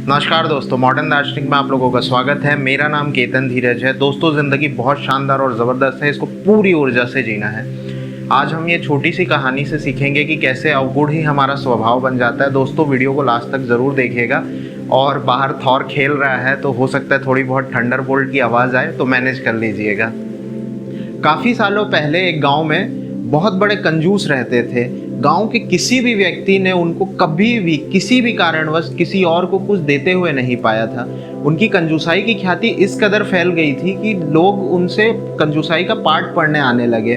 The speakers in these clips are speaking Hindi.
नमस्कार दोस्तों, मॉडर्न दार्शनिक में आप लोगों का स्वागत है। मेरा नाम केतन धीरज है। दोस्तों, ज़िंदगी बहुत शानदार और ज़बरदस्त है, इसको पूरी ऊर्जा से जीना है। आज हम ये छोटी सी कहानी से सीखेंगे कि कैसे अवगुण ही हमारा स्वभाव बन जाता है। दोस्तों, वीडियो को लास्ट तक ज़रूर देखिएगा। और बाहर थॉर खेल रहा है तो हो सकता है थोड़ी बहुत थंडरबोल्ट की आवाज़ आए, तो मैनेज कर लीजिएगा। काफ़ी सालों पहले एक गाँव में बहुत बड़े कंजूस रहते थे। गांव के किसी भी व्यक्ति ने उनको कभी भी किसी भी कारणवश किसी और को कुछ देते हुए नहीं पाया था। उनकी कंजूसाई की ख्याति इस कदर फैल गई थी कि लोग उनसे कंजूसाई का पाठ पढ़ने आने लगे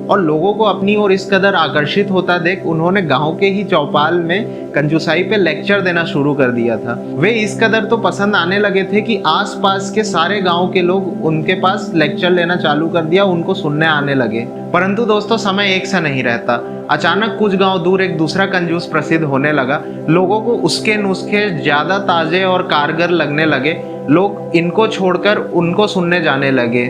और लोगों को अपनी ओर इस कदर आकर्षित होता देख उन्होंने गांव के ही चौपाल में कंजूसाई पे लेक्चर देना शुरू कर दिया था। वे इस कदर तो पसंद आने लगे थे कि आसपास के सारे गांव के लोग उनके पास लेक्चर लेना चालू कर दिया, उनको सुनने आने लगे। परंतु दोस्तों, समय एक सा नहीं रहता। अचानक कुछ गांव दूर एक दूसरा कंजूस प्रसिद्ध होने लगा। लोगों को उसके नुस्खे ज्यादा ताजे और कारगर लगने लगे। लोग इनको छोड़कर उनको सुनने जाने लगे।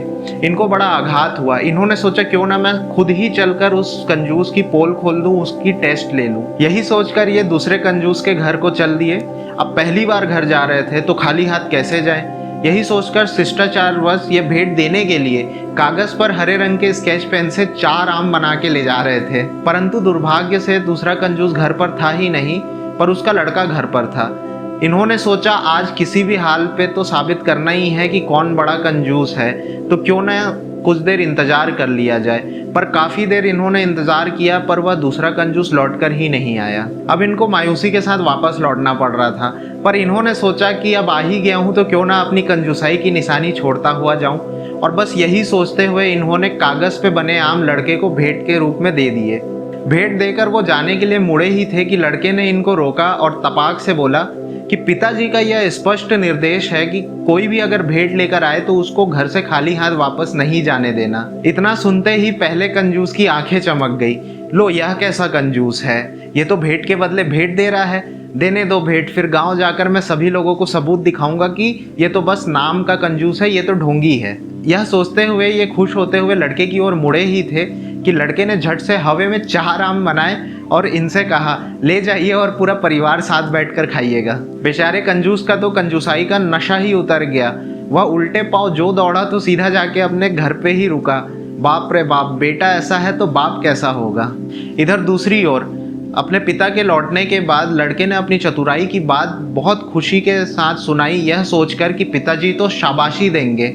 इनको बड़ा आघात हुआ। इन्होंने सोचा क्यों ना मैं खुद ही चलकर उस कंजूस की पोल खोल दूं, उसकी टेस्ट ले लूं। यही सोचकर ये दूसरे कंजूस के घर को चल दिए। अब पहली बार घर जा रहे थे तो खाली हाथ कैसे जाए। यही सोचकर शिष्टाचारवश ये भेंट देने के लिए कागज पर हरे रंग के स्केच पेन से 4 आम बना के ले जा रहे थे। परंतु दुर्भाग्य से दूसरा कंजूस घर पर था ही नहीं, पर उसका लड़का घर पर था। इन्होंने सोचा आज किसी भी हाल पे तो साबित करना ही है कि कौन बड़ा कंजूस है, तो क्यों ना कुछ देर इंतजार कर लिया जाए। पर काफी देर इन्होंने इंतजार किया, पर वह दूसरा कंजूस लौटकर ही नहीं आया। अब इनको मायूसी के साथ वापस लौटना पड़ रहा था, पर इन्होंने सोचा कि अब आ ही गया हूं तो क्यों ना अपनी कंजूसाई की निशानी छोड़ता हुआ जाऊं। और बस यही सोचते हुए इन्होंने कागज पे बने आम लड़के को भेंट के रूप में दे दिए। भेंट देकर वो जाने के लिए मुड़े ही थे कि लड़के ने इनको रोका और तपाक से बोला कि पिताजी का यह स्पष्ट निर्देश है कि कोई भी अगर भेंट लेकर आए तो उसको घर से खाली हाथ वापस नहीं जाने देना। इतना सुनते ही पहले कंजूस की आंखें चमक गई। लो, यह कैसा कंजूस है, ये तो भेंट के बदले भेंट दे रहा है। देने दो भेंट, फिर गांव जाकर मैं सभी लोगों को सबूत दिखाऊंगा कि ये तो बस नाम का कंजूस है, ये तो ढोंगी है। यह सोचते हुए ये खुश होते हुए लड़के की ओर मुड़े ही थे कि लड़के ने झट से हवे में 4 आम बनाए और इनसे कहा, ले जाइए और पूरा परिवार साथ बैठकर खाइएगा। बेचारे कंजूस का तो कंजूसाई का नशा ही उतर गया। वह उल्टे पांव जो दौड़ा तो सीधा जाके अपने घर पे ही रुका। बाप रे बाप, बेटा ऐसा है तो बाप कैसा होगा। इधर दूसरी ओर अपने पिता के लौटने के बाद लड़के ने अपनी चतुराई की बात बहुत खुशी के साथ सुनाई, यह सोचकर कि पिताजी तो शाबाशी देंगे।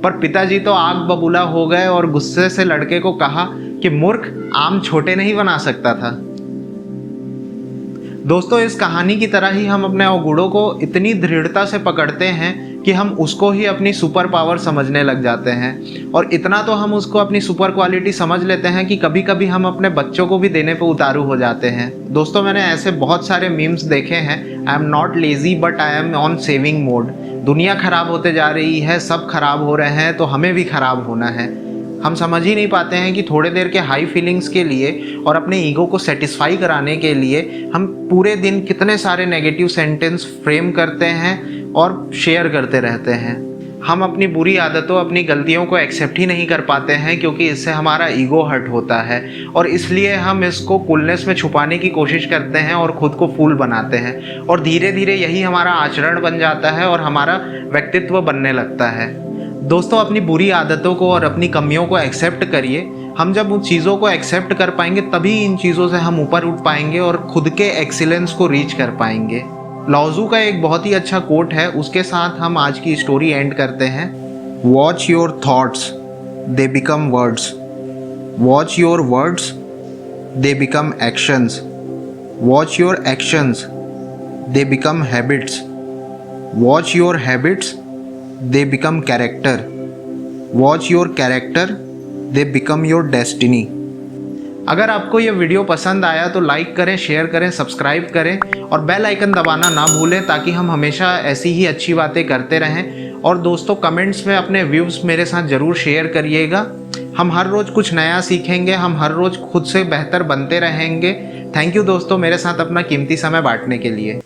पर पिताजी तो आग बबूला हो गए और गुस्से से लड़के को कहा कि मूर्ख, आम छोटे नहीं बना सकता था। दोस्तों, इस कहानी की तरह ही हम अपने अवगुणों को इतनी दृढ़ता से पकड़ते हैं कि हम उसको ही अपनी सुपर पावर समझने लग जाते हैं। और इतना तो हम उसको अपनी सुपर क्वालिटी समझ लेते हैं कि कभी कभी हम अपने बच्चों को भी देने पे उतारू हो जाते हैं। दोस्तों, मैंने ऐसे बहुत सारे मीम्स देखे हैं। I am not lazy but I am on saving mode. दुनिया खराब होते जा रही है, सब खराब हो रहे हैं, तो हमें भी खराब होना है। हम समझ ही नहीं पाते हैं कि थोड़े देर के हाई फीलिंग्स के लिए और अपने ईगो को सेटिस्फाई कराने के लिए हम पूरे दिन कितने सारे नेगेटिव सेंटेंस फ्रेम करते हैं और शेयर करते रहते हैं। हम अपनी बुरी आदतों, अपनी गलतियों को एक्सेप्ट ही नहीं कर पाते हैं क्योंकि इससे हमारा ईगो हर्ट होता है और इसलिए हम इसको कूलनेस में छुपाने की कोशिश करते हैं और खुद को फूल बनाते हैं। और धीरे धीरे यही हमारा आचरण बन जाता है और हमारा व्यक्तित्व बनने लगता है। दोस्तों, अपनी बुरी आदतों को और अपनी कमियों को एक्सेप्ट करिए। हम जब उन चीज़ों को एक्सेप्ट कर पाएंगे तभी इन चीज़ों से हम ऊपर उठ पाएंगे और खुद के एक्सीलेंस को रीच कर पाएंगे। लाओजू का एक बहुत ही अच्छा कोट है, उसके साथ हम आज की स्टोरी एंड करते हैं। Watch your thoughts, they become words. Watch your words, they become actions. Watch your actions, they become habits. Watch your habits, they become character. Watch your character, they become your destiny. अगर आपको ये वीडियो पसंद आया तो लाइक करें, शेयर करें, सब्सक्राइब करें और बेल आइकन दबाना ना भूलें ताकि हम हमेशा ऐसी ही अच्छी बातें करते रहें। और दोस्तों, कमेंट्स में अपने व्यूज़ मेरे साथ ज़रूर शेयर करिएगा। हम हर रोज़ कुछ नया सीखेंगे, हम हर रोज़ खुद से बेहतर बनते रहेंगे। थैंक यू दोस्तों, मेरे साथ अपना कीमती समय बांटने के लिए।